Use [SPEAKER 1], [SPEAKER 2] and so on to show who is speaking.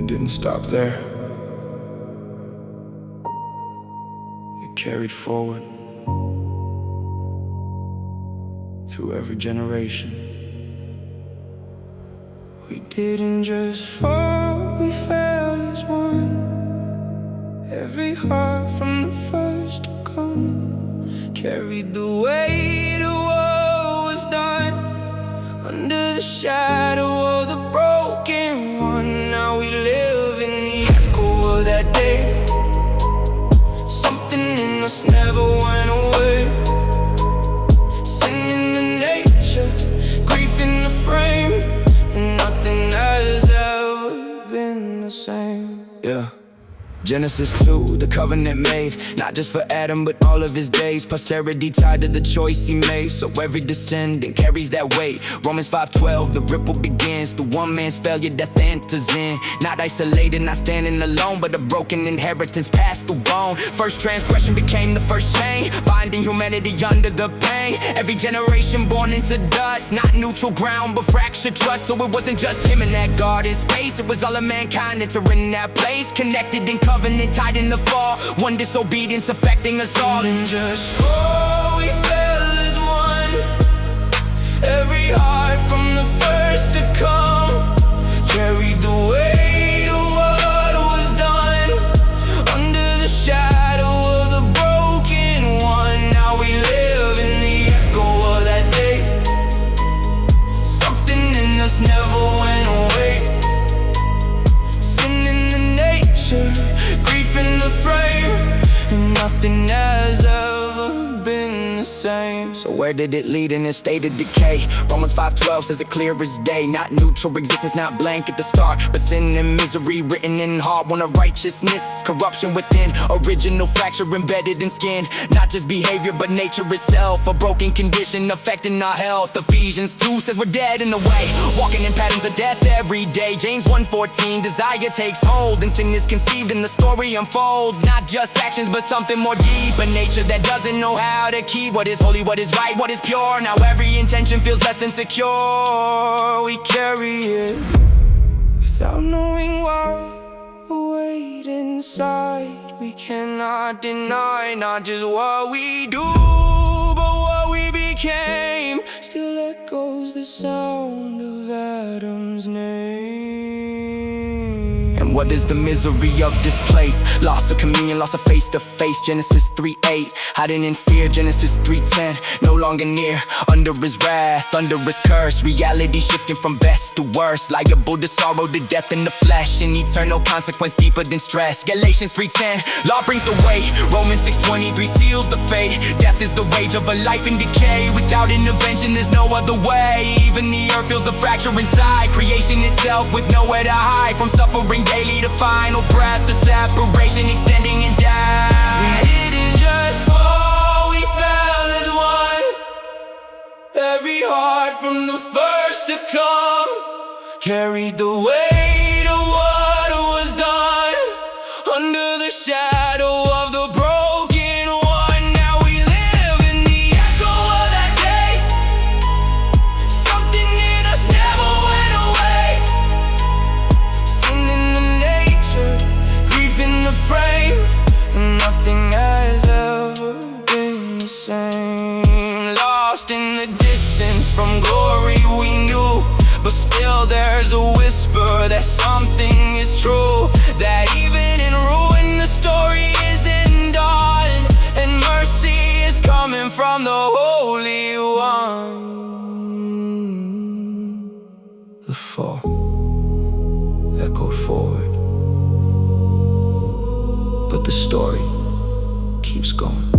[SPEAKER 1] didn't stop there. It carried forward through every generation. We didn't just fall, we fell as one. Every heart from the first to come carried the weight of what was done. Under the shadow of the broken one, now we live in the echo of that day. Something in us never went away. Sin in the nature, grief in the frame, and nothing has ever been the same. Yeah. Genesis 2, the covenant made, not just for Adam but all of his days. Posterity tied to the choice he made, so every descendant carries that weight. Romans 5:12, the ripple begins. Through one man's failure, death enters in. Not isolated, not standing alone, but a broken inheritance passed through bone. First transgression became the first chain, binding humanity under the pain. Every generation born into dust, not neutral ground but fractured trust. So it wasn't just him in that garden space, it was all of mankind entering that place. Connected in covenant, tied in the fall, one disobedience affecting us all. And just fall, we fell as one. Every heart from the first to come carried the weight of what was done. Under the shadow of the broken one, now we live in the echo of that day. Something in us never went away. Sin in the nature, grief in the frame, and nothing has ever been the same. So where did it lead? In a state of decay. Romans 5:12 says it clear as day. Not neutral existence, not blank at the start, but sin and misery written in heart. One of righteousness, corruption within. Original fracture embedded in skin. Not just behavior but nature itself. A broken condition affecting our health. Ephesians 2 says we're dead in the way, walking in patterns of death every day. James 1:14, desire takes hold and sin is conceived and the story unfolds. Not just actions but something more deep, a nature that doesn't know how to keep what is holy, what is right, what is pure. Now every intention feels less than secure. We carry it without knowing why. The weight inside we cannot deny. Not just what we do but what we became. Still echoes the sound of Adam's name. And what is the misery of this place? Loss of communion, loss of face to face. Genesis 3:8, hiding in fear. Genesis 3:10, no longer near. Under his wrath, under his curse. Reality shifting from best to worse. Liable to sorrow, to death in the flesh, and eternal consequence deeper than stress. Galatians 3:10, law brings the weight. Romans 6:23 seals the fate. Death is the wage of a life in decay. Without intervention there's no other way. Even the earth feels the fracture inside. Creation itself with nowhere to hide. From suffering daily to final breath, the separation extending and down. We didn't just fall, we fell as one. Every heart from the first to come carried the weight of what was done. Under the shadow of the broken one, now we live in the echo of that day. Something in us never went away. Sin in the nature, grief in the frame, and nothing has ever been the same. Lost in the distance from glory we knew, but still there's a whisper that something is true. That even in ruin the story isn't done, and mercy is coming from the Holy One. The fall echoed forward, but the story keeps going.